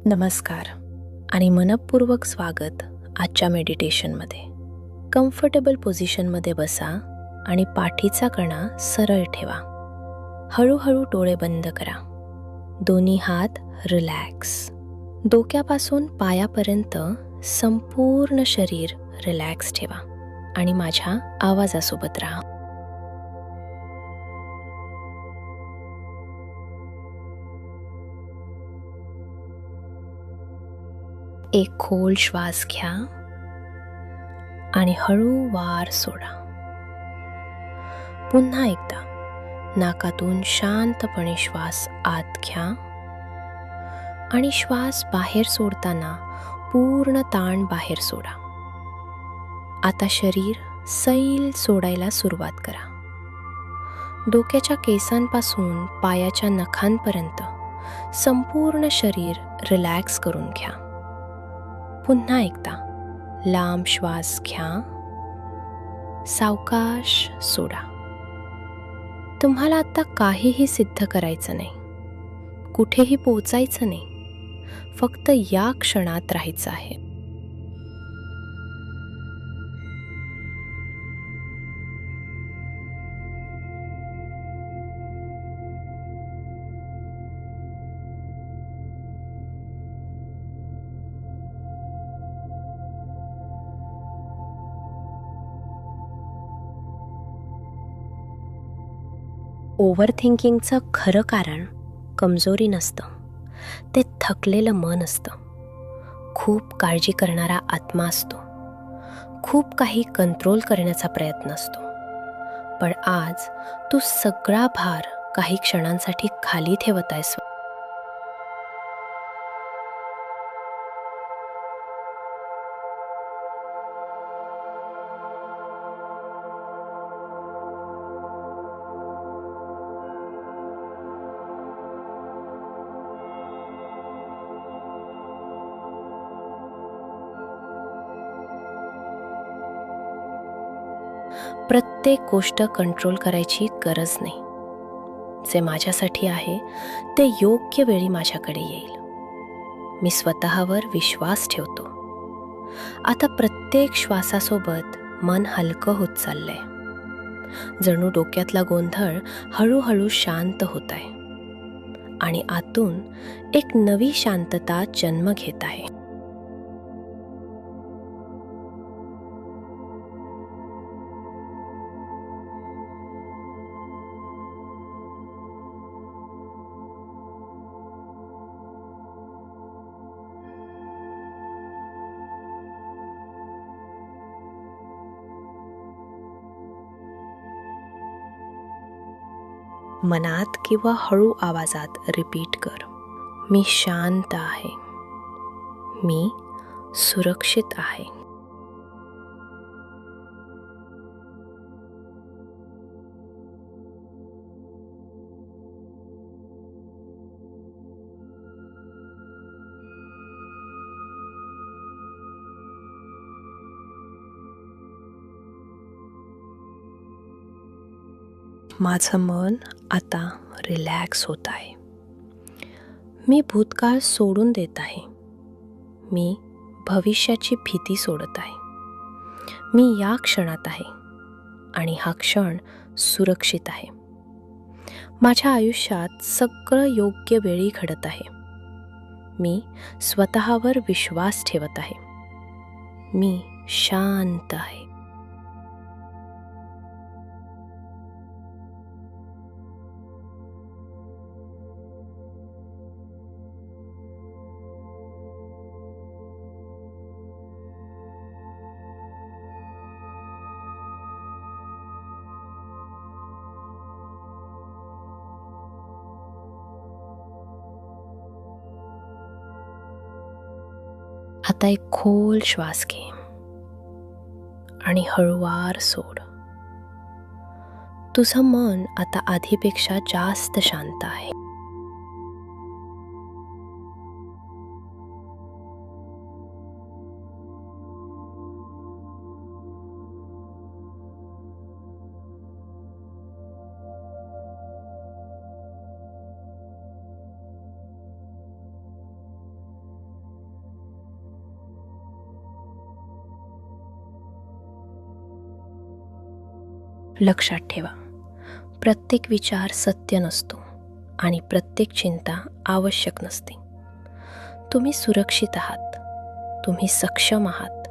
नमस्कार आणि मनपूर्वक स्वागत आजच्या मेडिटेशनमध्ये. कम्फर्टेबल पोझिशनमध्ये बसा आणि पाठीचा कणा सरळ ठेवा. हळूहळू डोळे बंद करा. दोन्ही हात रिलॅक्स. डोक्यापासून पायापर्यंत संपूर्ण शरीर रिलॅक्स ठेवा आणि माझ्या आवाजासोबत राहा. एक खोल श्वास घ्या आणि हळूवार सोडा. पुन्हा एकदा नाकातून शांतपणे श्वास आत घ्या आणि श्वास बाहेर सोडताना पूर्ण ताण बाहेर सोडा. आता शरीर सैल सोडायला सुरुवात करा. डोक्याच्या केसांपासून पायाच्या नखांपर्यंत संपूर्ण शरीर रिलॅक्स करून घ्या. पुन्हा एकदा लांब श्वास घ्या, सावकाश सोडा. तुम्हाला आता काहीही सिद्ध करायचं नाही, कुठेही पोचायचं नाही, फक्त या क्षणात राहायचं आहे. ओव्हर थिंकिंगचं खरं कारण कमजोरी नसतं, ते थकलेलं मन असतं. खूप काळजी करणारा आत्मा असतो. खूप काही कंट्रोल करण्याचा प्रयत्न असतो. पण आज तू सगळा भार काही क्षणांसाठी खाली ठेवत आहेस. प्रत्येक गोष्ट कंट्रोल करायची गरज नाही. जे माझ्यासाठी आहे ते योग्य वेळी माझ्याकडे येईल. मी स्वतःवर विश्वास ठेवतो. आता प्रत्येक श्वासासोबत मन हलकं होत चाललंय. जणू डोक्यातला गोंधळ हळूहळू शांत होत आहे आणि आतून एक नवी शांतता जन्म घेत आहे. मनात किंवा हळू आवाजात रिपीट कर, मी शांत आहे, मी सुरक्षित आहे. माझं मन आता रिलॅक्स होत आहे. मी भूतकाळ सोडून देत आहे. मी भविष्याची भीती सोडत आहे. मी या क्षणात आहे आणि हा क्षण सुरक्षित आहे. माझ्या आयुष्यात सगळं योग्य वेळी घडत आहे. मी स्वतःवर विश्वास ठेवत आहे. मी शांत आहे. आता एक खोल श्वास घे आणि हळूवार सोड. तुझं मन आता आधीपेक्षा जास्त शांत आहे. लक्षात ठेवा, प्रत्येक विचार सत्य नसतो आणि प्रत्येक चिंता आवश्यक नसते. तुम्ही सुरक्षित आहात, तुम्ही सक्षम आहात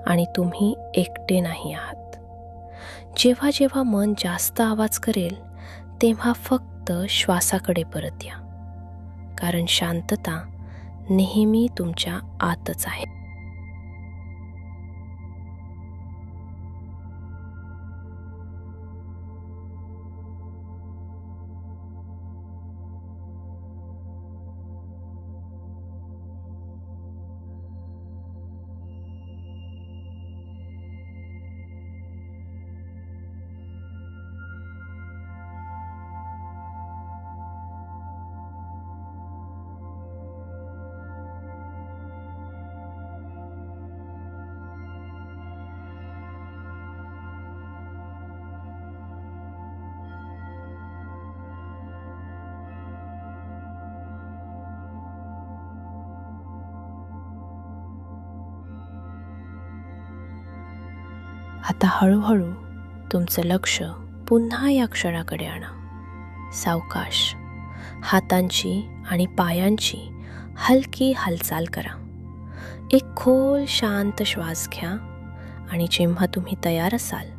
आणि तुम्ही एकटे नाही आहात. जेव्हा जेव्हा मन जास्त आवाज करेल तेव्हा फक्त श्वासाकडे परत या, कारण शांतता नेहमी तुमच्या आतच आहे. आता हळूहळू तुमचं लक्ष पुन्हा या क्षणाकडे आणा. सावकाश हातांची आणि पायांची हलकी हालचाल करा. एक खोल शांत श्वास घ्या आणि जेव्हा तुम्ही तयार असाल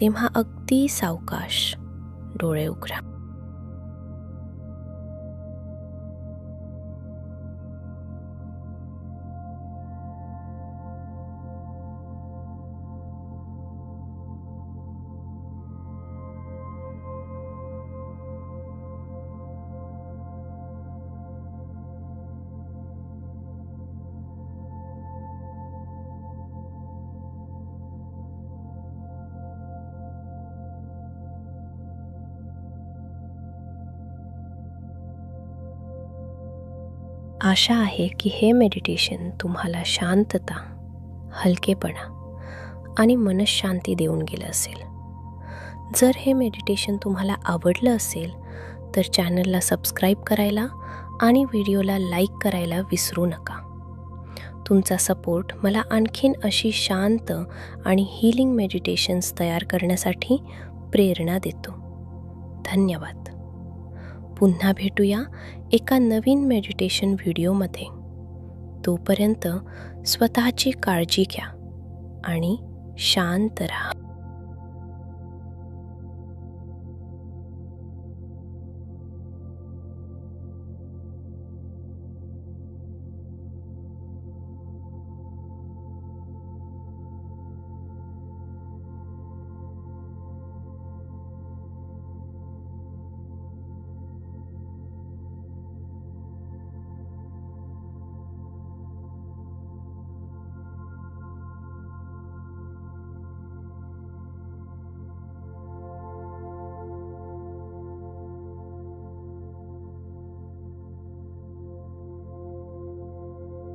तेव्हा अगदी सावकाश डोळे उघडा. आशा आहे की हे मेडिटेशन तुम्हाला शांतता, हलकेपणा आणि मनःशांती देऊन गेलं असेल. जर हे मेडिटेशन तुम्हाला आवडलं असेल तर चॅनलला सबस्क्राईब करायला आणि व्हिडिओला लाईक करायला विसरू नका. तुमचा सपोर्ट मला आणखीन अशी शांत आणि हीलिंग मेडिटेशन्स तयार करण्यासाठी प्रेरणा देतो. धन्यवाद. पुन्हा भेटूया एका नवीन मेडिटेशन व्हिडिओमध्ये. तोपर्यंत स्वतःची काळजी घ्या आणि शांत राहा.